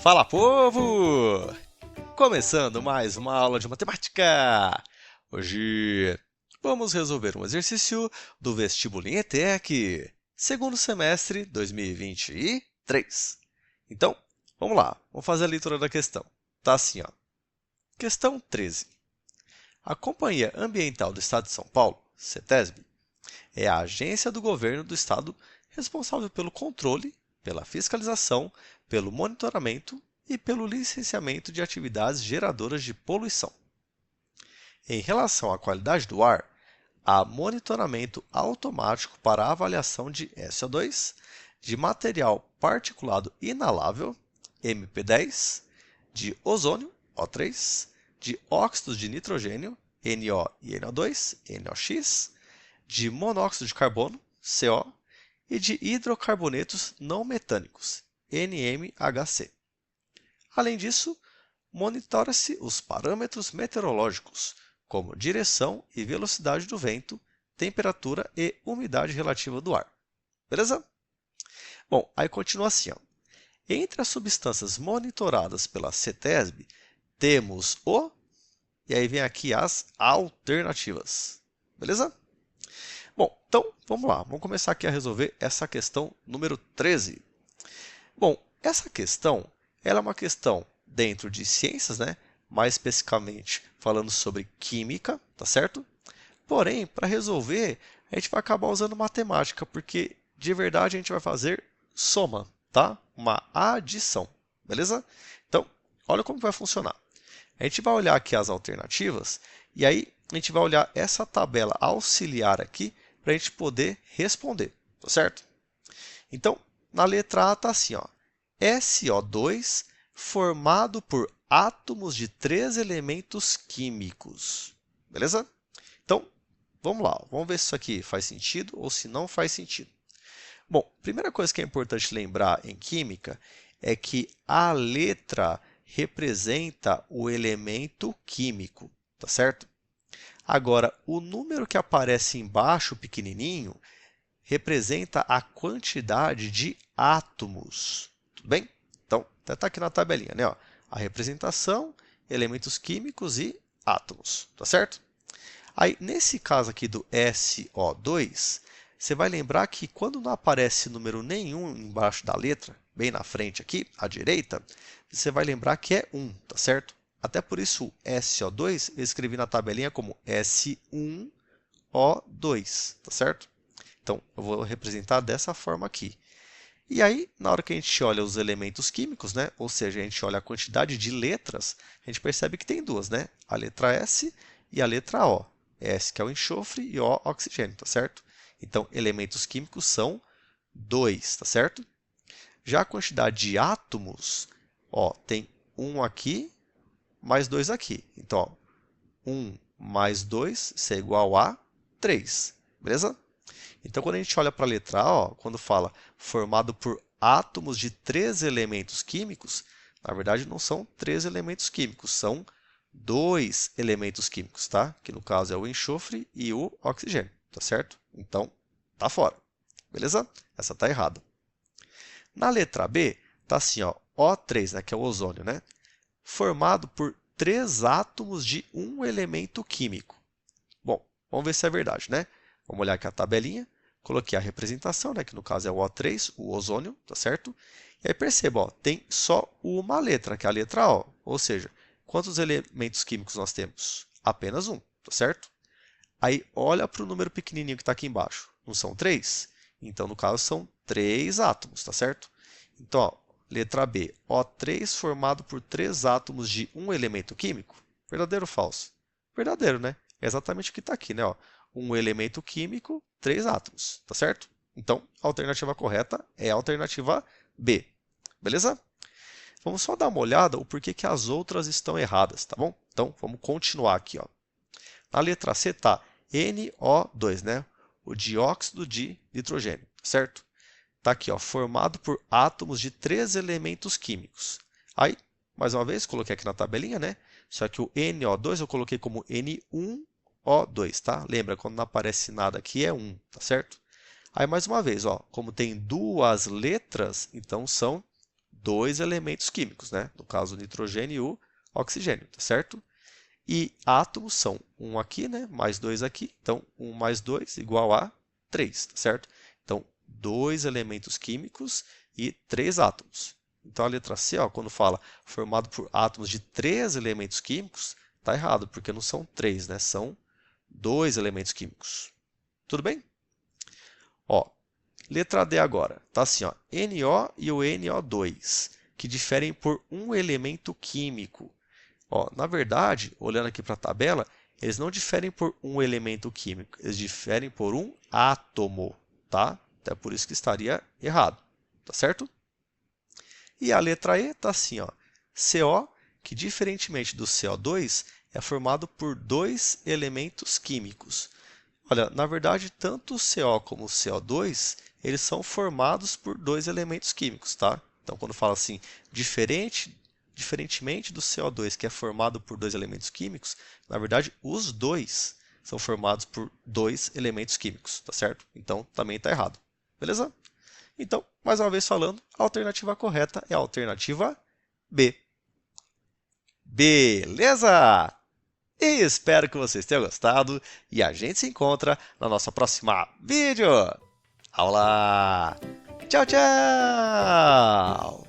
Fala, povo! Começando mais uma aula de matemática! Hoje vamos resolver um exercício do Vestibulinho ETEC, segundo semestre 2023. Então, vamos lá, vamos fazer a leitura da questão. Tá assim, ó. Questão 13. A Companhia Ambiental do Estado de São Paulo, CETESB, é a agência do governo do estado responsável pelo controle, pela fiscalização, pelo monitoramento e pelo licenciamento de atividades geradoras de poluição. Em relação à qualidade do ar, há monitoramento automático para a avaliação de SO2, de material particulado inalável, MP10, de ozônio, O3, de óxidos de nitrogênio, NO e NO2, NOx, de monóxido de carbono, CO, e de hidrocarbonetos não metânicos, NMHC. Além disso, monitora-se os parâmetros meteorológicos, como direção e velocidade do vento, temperatura e umidade relativa do ar. Beleza? Bom, aí continua assim, ó. Entre as substâncias monitoradas pela CETESB, temos o... E aí vem aqui as alternativas. Beleza? Bom, então vamos lá, vamos começar aqui a resolver essa questão número 13. Bom, essa questão ela é uma questão dentro de ciências, né? Mais especificamente falando sobre química, tá certo? Porém, para resolver, a gente vai acabar usando matemática, porque de verdade a gente vai fazer soma, tá? Uma adição, beleza? Então, olha como vai funcionar. A gente vai olhar aqui as alternativas e aí a gente vai olhar essa tabela auxiliar aqui para a gente poder responder, tá certo? Então, na letra A está assim, ó, SO2 formado por átomos de 3 elementos químicos, beleza? Então, vamos lá, vamos ver se isso aqui faz sentido ou se não faz sentido. Bom, primeira coisa que é importante lembrar em química é que a letra representa o elemento químico, tá certo? Agora, o número que aparece embaixo, pequenininho, representa a quantidade de átomos. Tudo bem? Então, até está aqui na tabelinha, né? Ó, a representação, elementos químicos e átomos, tá certo? Aí, nesse caso aqui do SO2, você vai lembrar que quando não aparece número nenhum embaixo da letra, bem na frente aqui, à direita, você vai lembrar que é 1, tá certo? Até por isso, o SO2 eu escrevi na tabelinha como S1O2, tá certo? Então, eu vou representar dessa forma aqui. E aí, na hora que a gente olha os elementos químicos, né? Ou seja, a gente olha a quantidade de letras, a gente percebe que tem duas, né? A letra S e a letra O. S que é o enxofre e O oxigênio, tá certo? Então, elementos químicos são 2, tá certo? Já a quantidade de átomos, ó, tem um aqui mais 2 aqui. Então, ó, 1 mais 2 isso é igual a 3, beleza? Então, quando a gente olha para a letra A, ó, quando fala formado por átomos de 3 elementos químicos, na verdade não são 3 elementos químicos, são 2 elementos químicos, tá? Que no caso é o enxofre e o oxigênio, tá certo? Então, tá fora. Beleza? Essa tá errada. Na letra B, tá assim, ó, O3, né, que é o ozônio, né? Formado por 3 átomos de um elemento químico. Bom, vamos ver se é verdade, né? Vamos olhar aqui a tabelinha. Coloquei a representação, né, que no caso é o O3, o ozônio, tá certo? E aí perceba, ó, tem só uma letra, que é a letra O. Ou seja, quantos elementos químicos nós temos? Apenas um, tá certo? Aí olha para o número pequenininho que está aqui embaixo. Não são 3? Então, no caso, são 3 átomos, tá certo? Então, ó, letra B, O3 formado por 3 átomos de um elemento químico. Verdadeiro ou falso? Verdadeiro, né? É exatamente o que está aqui, né? Ó, um elemento químico, 3 átomos, tá certo? Então, a alternativa correta é a alternativa B. Beleza? Vamos só dar uma olhada o porquê que as outras estão erradas, tá bom? Então, vamos continuar aqui, ó. Na letra C está NO2, né? O dióxido de nitrogênio, certo? Está aqui, ó, formado por átomos de 3 elementos químicos. Aí, mais uma vez, coloquei aqui na tabelinha, né? Só que o NO2 eu coloquei como N1O2, tá? Lembra, quando não aparece nada aqui é 1, tá certo? Aí, mais uma vez, ó, como tem duas letras, então são dois elementos químicos, né? No caso, o nitrogênio e o oxigênio, tá certo? E átomos são um aqui, né? Mais dois aqui. Então, 1 mais 2 igual a 3, tá certo? Então, dois elementos químicos e três átomos. Então, a letra C, ó, quando fala formado por átomos de três elementos químicos, está errado, porque não são três, né? São dois elementos químicos. Tudo bem? Ó, letra D agora. Tá assim, ó, NO e o NO2, que diferem por um elemento químico. Ó, na verdade, olhando aqui para a tabela, eles não diferem por um elemento químico, eles diferem por um átomo, tá? Então é por isso que estaria errado, tá certo? E a letra E está assim, ó, CO, que diferentemente do CO2, é formado por dois elementos químicos. Olha, na verdade, tanto o CO como o CO2, eles são formados por dois elementos químicos, tá? Então, quando fala assim, diferentemente do CO2, que é formado por dois elementos químicos, na verdade, os dois são formados por dois elementos químicos, tá certo? Então, também está errado. Beleza? Então, mais uma vez falando, a alternativa correta é a alternativa B. Beleza? E espero que vocês tenham gostado e a gente se encontra na nossa próxima vídeo aula. Tchau, tchau!